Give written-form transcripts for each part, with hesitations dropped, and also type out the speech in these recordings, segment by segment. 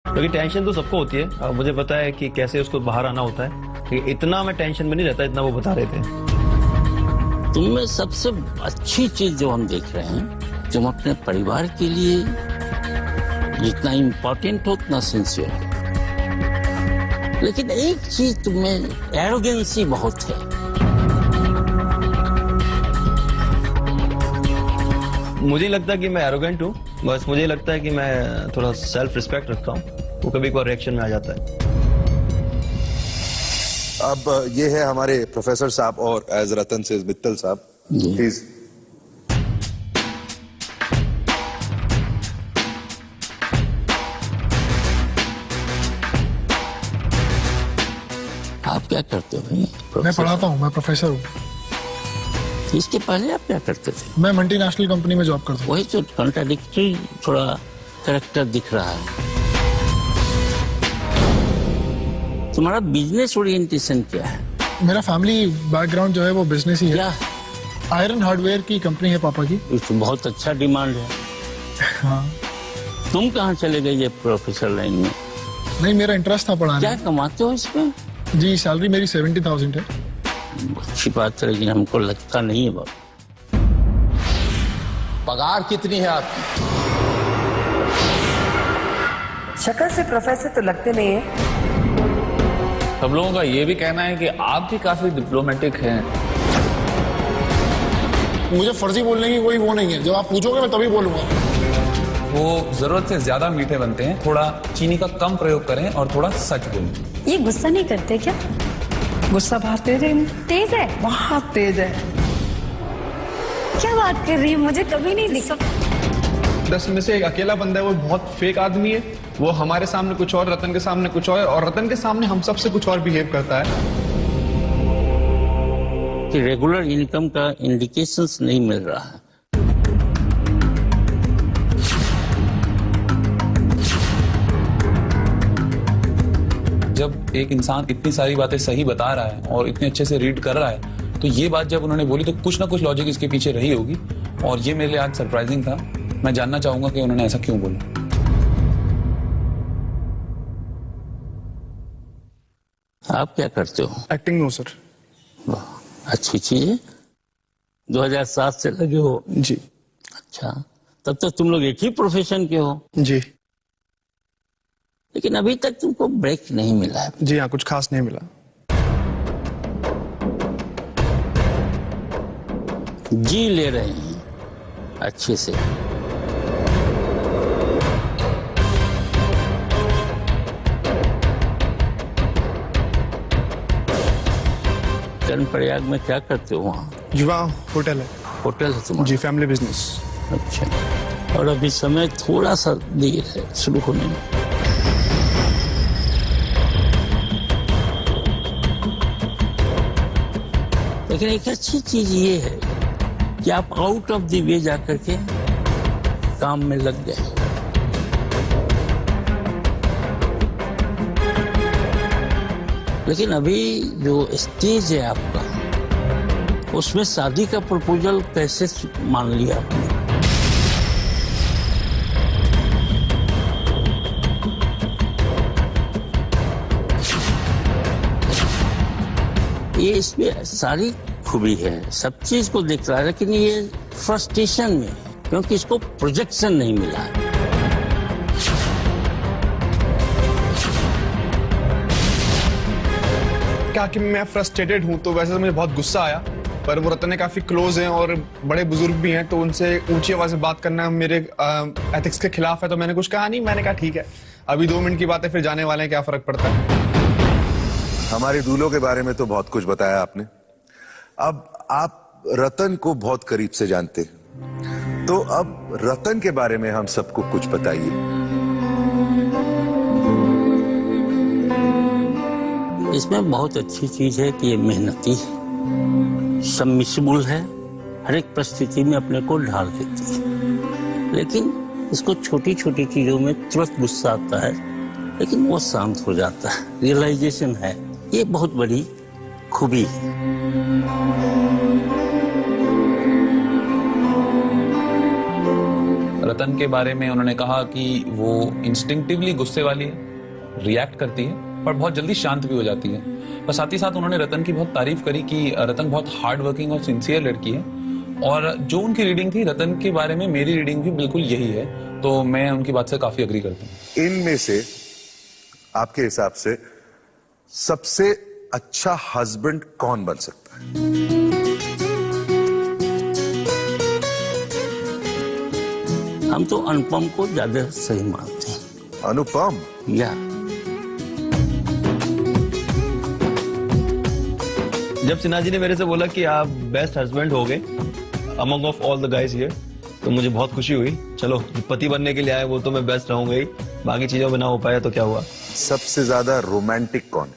क्योंकि टेंशन तो सबको होती है। अब मुझे पता है कि कैसे उसको बाहर आना होता है, कि इतना मैं टेंशन में नहीं रहता इतना वो बता रहे थे। तुममें सबसे अच्छी चीज जो हम देख रहे हैं, तुम अपने परिवार के लिए जितना इम्पोर्टेंट हो उतना सिंसियर हो। लेकिन एक चीज तुम्हें एरोगेंसी बहुत है। मुझे लगता है कि मैं एरोगेंट हूँ, बस मुझे लगता है कि मैं थोड़ा सेल्फ रिस्पेक्ट रखता हूँ, वो कभी कोई रिएक्शन में आ जाता है। अब ये है हमारे प्रोफेसर साहब और एज रतन से मित्तल साहब, प्लीज। आप क्या करते हो भाई? मैं पढ़ाता हूँ, मैं प्रोफेसर हूँ। इसके पहले आप क्या करते थे? मैं मल्टीनेशनल कंपनी में जॉब करता हूँ। वही तो कॉन्ट्राडिक्टरी थोड़ा कैरेक्टर दिख रहा है। तुम्हारा बिजनेस ओरिएंटेशन क्या है? मेरा फैमिली बैकग्राउंड जो है वो बिजनेस ही है। क्या? आयरन हार्डवेयर की कंपनी है पापा की। तो बहुत अच्छा डिमांड है। हाँ। तुम कहाँ चले गए ये प्रोफेसर लाइन में? नहीं, मेरा इंटरेस्ट था पढ़ाने। क्या कमाते हो इसमें? जी, सैलरी मेरी 70,000 है। अच्छी बात है, लेकिन हमको लगता नहीं है बाबू। पगार कितनी है आपकी? शक्ल से प्रोफेसर तो लगते नहीं है। सब लोगों का ये भी कहना है कि आप भी काफी डिप्लोमेटिक हैं। मुझे फर्जी बोलने की कोई वो नहीं है, जब आप पूछोगे मैं तभी बोलूंगा। वो जरूरत से ज्यादा मीठे बनते हैं, थोड़ा चीनी का कम प्रयोग करें और थोड़ा सच बोलें। ये गुस्सा नहीं करते क्या? गुस्सा बहुत तेज है। तेज है? बहुत तेज है। क्या बात कर रही है? मुझे कभी नहीं दिखा। 10 में से एक अकेला बंदा है, वो बहुत फेक आदमी है। वो हमारे सामने कुछ और, रतन के सामने कुछ और रतन के सामने हम सबसे कुछ और बिहेव करता है। कि रेगुलर इनकम का इंडिकेशंस नहीं मिल रहा है। जब एक इंसान इतनी सारी बातें सही बता रहा है और इतने अच्छे से रीड कर रहा है, तो ये बात जब उन्होंने बोली तो कुछ ना कुछ लॉजिक इसके पीछे रही होगी, और ये मेरे लिए आज सरप्राइजिंग था। मैं जानना चाहूंगा कि उन्होंने ऐसा क्यों बोला। आप क्या करते हो? एक्टिंग में सर। अच्छी चीज है। 2007 से लगे हो? जी। अच्छा, तब तक तुम लोग एक ही प्रोफेशन के हो? जी। लेकिन अभी तक तुमको ब्रेक नहीं मिला है। जी हाँ, कुछ खास नहीं मिला। जी ले रहे हैं अच्छे से। कर्णप्रयाग में क्या करते हो वहाँ? युवा होटल है। होटल है तुम्हारा? जी, फैमिली बिजनेस। अच्छा, और अभी समय थोड़ा सा देर है शुरू होने में। लेकिन एक अच्छी चीज ये है कि आप आउट ऑफ द वे जाकर के काम में लग गए। लेकिन अभी जो स्टेज है आपका, उसमें शादी का प्रपोजल कैसे मान लिया आपने? ये इसमें सारी खूबी है, सब चीज को दिख रहा है, लेकिन ये फ्रस्ट्रेशन में है क्योंकि इसको प्रोजेक्शन नहीं मिला है। क्या कि मैं फ्रस्ट्रेटेड हूं, तो वैसे तो मुझे बहुत गुस्सा आया, पर वो रतन काफी क्लोज हैं और बड़े बुजुर्ग भी हैं, तो उनसे ऊंची आवाज में बात करना मेरे एथिक्स के खिलाफ है। तो मैंने कुछ कहा नहीं, मैंने कहा ठीक है, अभी 2 मिनट की बात है, फिर जाने वाले हैं, क्या फर्क पड़ता है। हमारी दूल्हों के बारे में तो बहुत कुछ बताया आपने। अब आप रतन को बहुत करीब से जानते हैं, तो अब रतन के बारे में हम सबको कुछ बताइए। इसमें बहुत अच्छी चीज है कि ये मेहनती है, सबमिसिबल है, हर एक परिस्थिति में अपने को ढाल देती है। लेकिन इसको छोटी छोटी चीजों में तुरंत गुस्सा आता है, लेकिन वो शांत हो जाता है, रियलाइजेशन है। ये बहुत बड़ी खूबी है। रतन के बारे में उन्होंने कहा कि वो इंस्टिंक्टिवली गुस्से वाली है, रिएक्ट करती है, पर बहुत जल्दी शांत भी हो जाती है। पर साथ ही साथ उन्होंने रतन की बहुत तारीफ करी कि रतन बहुत हार्ड वर्किंग और सिंसियर लड़की है। और जो उनकी रीडिंग थी रतन के बारे में, मेरी रीडिंग भी बिल्कुल यही है, तो मैं उनकी बात से काफी अग्री करता हूँ। इनमें से आपके हिसाब से सबसे अच्छा हस्बैंड कौन बन सकता है? हम तो अनुपम को ज्यादा सही मानते हैं। अनुपम? या जब सिन्हा जी ने मेरे से बोला कि आप बेस्ट हस्बैंड हो गए among of all the guys here, तो मुझे बहुत खुशी हुई। चलो, पति बनने के लिए आए वो तो मैं बेस्ट रहूंगा ही, बाकी चीजों में ना हो पाया तो क्या हुआ। सबसे ज्यादा रोमांटिक कौन है?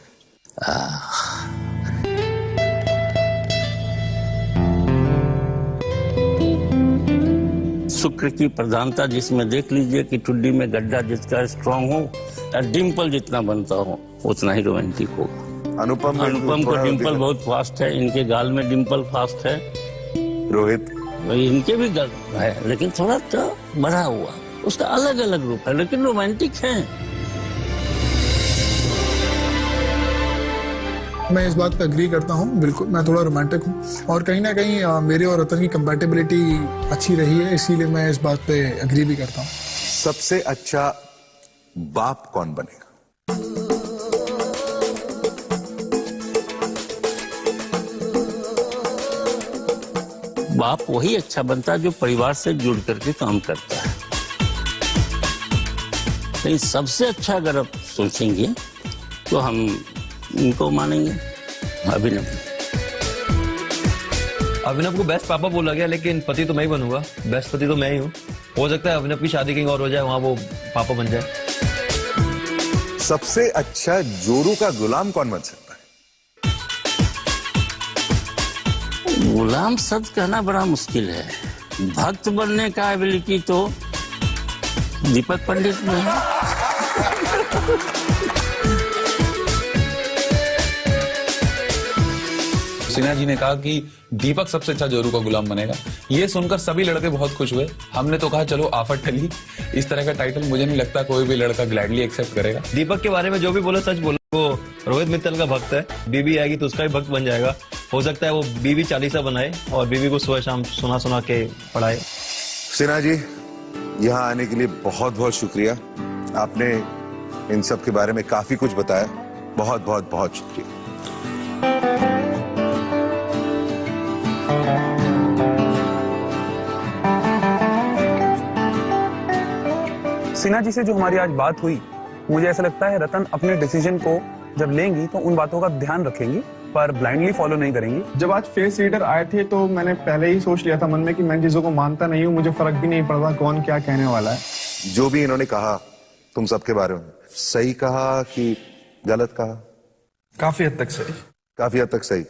शुक्र की प्रधानता जिसमें देख लीजिए कि टुड्डी में गड्ढा जिसका स्ट्रांग हो, डिम्पल जितना बनता हो उतना ही रोमांटिक होगा। अनुपम को डिम्पल बहुत फास्ट है, इनके गाल में डिम्पल फास्ट है। रोहित? इनके भी गाल है, लेकिन थोड़ा सा बढ़ा हुआ, उसका अलग अलग रूप है, लेकिन रोमांटिक है। मैं इस बात पे अग्री करता हूँ, बिल्कुल मैं थोड़ा रोमांटिक हूँ, और कहीं ना कहीं मेरे और रतन की कंपैटिबिलिटी अच्छी रही है, इसीलिए मैं इस बात पे अग्री भी करता हूँ। सबसे अच्छा बाप कौन बनेगा? बाप वही अच्छा बनता है जो परिवार से जुड़ करके काम करता है। लेकिन सबसे अच्छा अगर आप सोचेंगे तो हम इनको मानेंगे, अभिनव। अभिनव को बेस्ट पापा बोला गया, लेकिन पति तो मैं ही बनूंगा। बेस्ट पति तो मैं ही हूँ। हो सकता है अभिनव की शादी कहीं और हो जाए, वहां वो पापा बन जाए। सबसे अच्छा जोरू का गुलाम कौन बन सकता है? गुलाम शब्द कहना बड़ा मुश्किल है। भक्त बनने का एबिलिटी तो दीपक पंडित में है। सिन्हा जी ने कहा कि दीपक सबसे अच्छा जोरू का गुलाम बनेगा। ये सुनकर सभी लड़के बहुत खुश हुए। हमने तो कहा चलो आफत टली। इस तरह का टाइटल मुझे नहीं लगता कोई भी लड़का ग्लैडली एक्सेप्ट करेगा। दीपक के बारे में जो भी बोला सच बोला। वो रोहित मित्तल का भक्त है, बीबी आएगी तो उसका भी भक्त बन जाएगा। हो सकता है वो बीबी चालीसा बनाए और बीबी को सुबह शाम सुना सुना के पढ़ाए। सिन्हा जी, यहाँ आने के लिए बहुत बहुत शुक्रिया। आपने इन सब के बारे में काफी कुछ बताया। बहुत बहुत बहुत शुक्रिया। सिन्हा जी से जो हमारी आज बात हुई, मुझे ऐसा लगता है रतन अपने डिसीजन को जब लेंगी तो उन बातों का ध्यान रखेंगी, पर ब्लाइंडली फॉलो नहीं करेंगी। जब आज फेस रीडर आए थे तो मैंने पहले ही सोच लिया था मन में कि मैं चीजों को मानता नहीं हूँ, मुझे फर्क भी नहीं पड़ता कौन क्या कहने वाला है। जो भी इन्होंने कहा तुम सबके बारे में, सही कहा कि गलत कहा? काफी हद तक सही। काफी हद तक सही।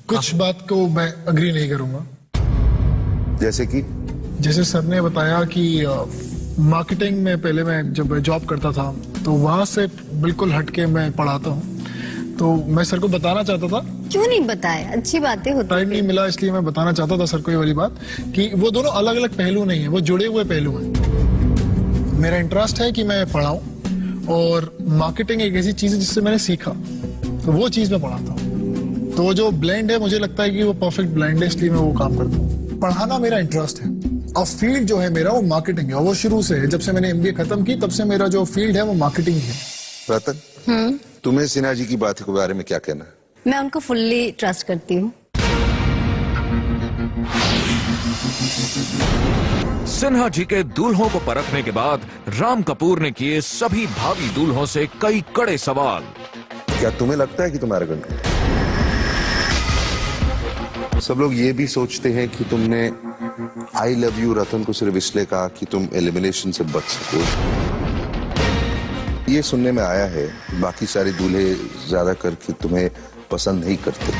कुछ बात को मैं अग्री नहीं करूंगा। जैसे कि? जैसे सर ने बताया कि मार्केटिंग में पहले मैं जब जॉब करता था तो वहां से बिल्कुल हटके मैं पढ़ाता हूँ, तो मैं सर को बताना चाहता था। क्यों नहीं बताया? अच्छी बातें होती। टाइम नहीं मिला, इसलिए मैं बताना चाहता था सर को ये वाली बात कि वो दोनों अलग अलग पहलू नहीं है, वो जुड़े हुए पहलू हैं। मेरा इंटरेस्ट है कि मैं पढ़ाऊं, और मार्केटिंग एक ऐसी चीज है जिससे मैंने सीखा, तो वो चीज मैं पढ़ाता हूँ। तो जो ब्लेंड है, मुझे लगता है कि वो परफेक्ट ब्लेंड है, इसलिए मैं वो काम करता हूँ। पढ़ाना मेरा इंटरेस्ट है और फील्ड जो है मेरा वो मार्केटिंग है, और वो शुरू से है। जब से मैंने MBA खत्म की तब से मेरा जो फील्ड है वो मार्केटिंग है। रतन, तुम्हें सिन्हा जी की बात के बारे में क्या कहना है? मैं उनको फुल्ली ट्रस्ट करती हूँ। सिन्हा जी के दूल्हों को परखने के बाद राम कपूर ने किए सभी भावी दूल्हों से कई कड़े सवाल। क्या तुम्हें लगता है कि तुम एरोगेंट हो? सब लोग ये भी सोचते हैं कि तुमने आई लव यू रतन को सिर्फ इसलिए कहा कि तुम एलिमिनेशन से बच सको। ये सुनने में आया है बाकी सारे दूल्हे ज्यादा करके तुम्हें पसंद नहीं करते।